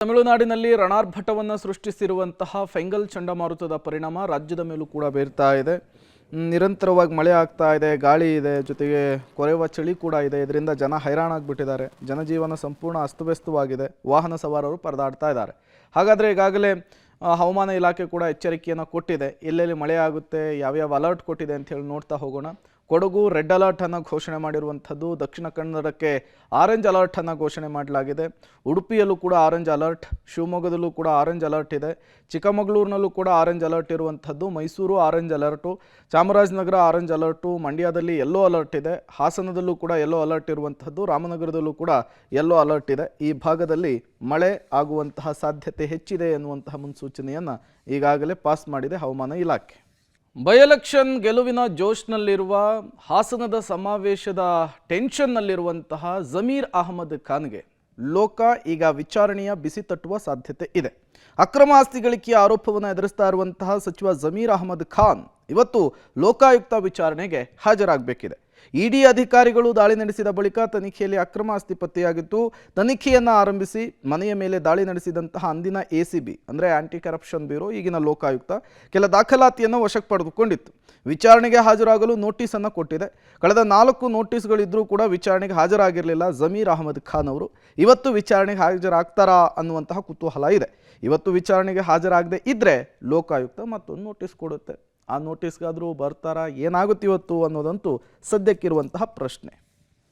ತಮಿಳುನಾಡಿನಲ್ಲಿ ರಣಾರ್ಭಟವನ್ನು ಸೃಷ್ಟಿಸಿರುವಂತಹ ಫೆಂಗಲ್ ಚಂಡಮಾರುತದ ಪರಿಣಾಮ ರಾಜ್ಯದ ಮೇಲೂ ಕೂಡ ಬೀರ್ತಾ ಇದೆ. ನಿರಂತರವಾಗಿ ಮಳೆ ಆಗ್ತಾ ಇದೆ, ಗಾಳಿ ಇದೆ, ಜೊತೆಗೆ ಕೊರೆಯುವ ಚಳಿ ಕೂಡ ಇದೆ. ಇದರಿಂದ ಜನ ಹೈರಾಣಾಗ್ಬಿಟ್ಟಿದ್ದಾರೆ. ಜನಜೀವನ ಸಂಪೂರ್ಣ ಅಸ್ತವ್ಯಸ್ತವಾಗಿದೆ. ವಾಹನ ಸವಾರರು ಪರದಾಡ್ತಾ ಇದ್ದಾರೆ. ಹಾಗಾದರೆ ಈಗಾಗಲೇ ಹವಾಮಾನ ಇಲಾಖೆ ಕೂಡ ಎಚ್ಚರಿಕೆಯನ್ನು ಕೊಟ್ಟಿದೆ. ಎಲ್ಲೆಲ್ಲಿ ಮಳೆ ಆಗುತ್ತೆ, ಯಾವ್ಯಾವ ಅಲರ್ಟ್ ಕೊಟ್ಟಿದೆ ಅಂತ ಹೇಳಿ ನೋಡ್ತಾ ಹೋಗೋಣ. ಕೊಡಗು ರೆಡ್ ಅಲರ್ಟ್ ಅನ್ನು ಘೋಷಣೆ ಮಾಡಿರುವಂಥದ್ದು. ದಕ್ಷಿಣ ಕನ್ನಡಕ್ಕೆ ಆರೆಂಜ್ ಅಲರ್ಟ್ ಅನ್ನು ಘೋಷಣೆ ಮಾಡಲಾಗಿದೆ. ಉಡುಪಿಯಲ್ಲೂ ಕೂಡ ಆರೆಂಜ್ ಅಲರ್ಟ್, ಶಿವಮೊಗ್ಗದಲ್ಲೂ ಕೂಡ ಆರೆಂಜ್ ಅಲರ್ಟ್ ಇದೆ. ಚಿಕ್ಕಮಗಳೂರಿನಲ್ಲೂ ಕೂಡ ಆರೆಂಜ್ ಅಲರ್ಟ್ ಇರುವಂಥದ್ದು. Mysuru orange alert, Chamarajanagar orange alert, ಮಂಡ್ಯದಲ್ಲಿ ಯೆಲ್ಲೋ ಅಲರ್ಟ್ ಇದೆ. ಹಾಸನದಲ್ಲೂ ಕೂಡ ಯೆಲ್ಲೋ ಅಲರ್ಟ್ ಇರುವಂಥದ್ದು. ರಾಮನಗರದಲ್ಲೂ ಕೂಡ ಯೆಲ್ಲೋ ಅಲರ್ಟ್ ಇದೆ. ಈ ಭಾಗದಲ್ಲಿ ಮಳೆ ಆಗುವಂತಹ ಸಾಧ್ಯತೆ ಹೆಚ್ಚಿದೆ ಎನ್ನುವಂತಹ ಮುನ್ಸೂಚನೆಯನ್ನು ಈಗಾಗಲೇ ಪಾಸ್ ಮಾಡಿದೆ ಹವಾಮಾನ ಇಲಾಖೆ. ಬೈ ಎಲೆಕ್ಷನ್ ಗೆಲುವಿನ ಜೋಶ್ನಲ್ಲಿರುವ, ಹಾಸನದ ಸಮಾವೇಶದ ಟೆನ್ಷನ್ನಲ್ಲಿರುವಂತಹ ಜಮೀರ್ ಅಹಮದ್ ಖಾನ್ಗೆ ಲೋಕ ಈಗ ವಿಚಾರಣೆಯ ಬಿಸಿ ತಟ್ಟುವ ಸಾಧ್ಯತೆ ಇದೆ. ಅಕ್ರಮ ಆಸ್ತಿ ಗಳಿಕೆಯ ಆರೋಪವನ್ನು ಎದುರಿಸ್ತಾ ಇರುವಂತಹ ಸಚಿವ ಜಮೀರ್ ಅಹಮದ್ ಖಾನ್ ಇವತ್ತು ಲೋಕಾಯುಕ್ತ ವಿಚಾರಣೆಗೆ ಹಾಜರಾಗಬೇಕಿದೆ. ಇಡಿ ಅಧಿಕಾರಿಗಳು ದಾಳಿ ನಡೆಸಿದ ಬಳಿಕ ತನಿಖೆಯಲ್ಲಿ ಅಕ್ರಮ ಆಸ್ತಿ ಪತ್ತೆಯಾಗಿತ್ತು. ತನಿಖೆಯನ್ನು ಆರಂಭಿಸಿ ಮನೆಯ ಮೇಲೆ ದಾಳಿ ನಡೆಸಿದಂತಹ ಅಂದಿನ ACB ಅಂದರೆ ಆಂಟಿ ಕರಪ್ಷನ್ ಬ್ಯೂರೋ, ಈಗಿನ ಲೋಕಾಯುಕ್ತ, ಕೆಲ ದಾಖಲಾತಿಯನ್ನು ವಶಕ್ಕೆ ಪಡೆದುಕೊಂಡಿತ್ತು. ವಿಚಾರಣೆಗೆ ಹಾಜರಾಗಲು ನೋಟಿಸನ್ನು ಕೊಟ್ಟಿದೆ. ಕಳೆದ 4 ನೋಟಿಸ್ಗಳಿದ್ರೂ ಕೂಡ ವಿಚಾರಣೆಗೆ ಹಾಜರಾಗಿರಲಿಲ್ಲ ಜಮೀರ್ ಅಹಮದ್ ಖಾನ್ ಅವರು. ಇವತ್ತು ವಿಚಾರಣೆಗೆ ಹಾಜರಾಗ್ತಾರಾ ಅನ್ನುವಂತಹ ಕುತೂಹಲ ಇದೆ. ಇವತ್ತು ವಿಚಾರಣೆಗೆ ಹಾಜರಾಗದೆ ಇದ್ದರೆ ಲೋಕಾಯುಕ್ತ ಮತ್ತೊಂದು ನೋಟಿಸ್ ಕೊಡುತ್ತೆ. ಆ ನೋಟಿಸ್ಗಾದರೂ ಬರ್ತಾರಾ, ಏನಾಗುತ್ತೆ ಇವತ್ತು ಅನ್ನೋದಂತೂ ಸದ್ಯಕ್ಕಿರುವಂತಹ ಪ್ರಶ್ನೆ.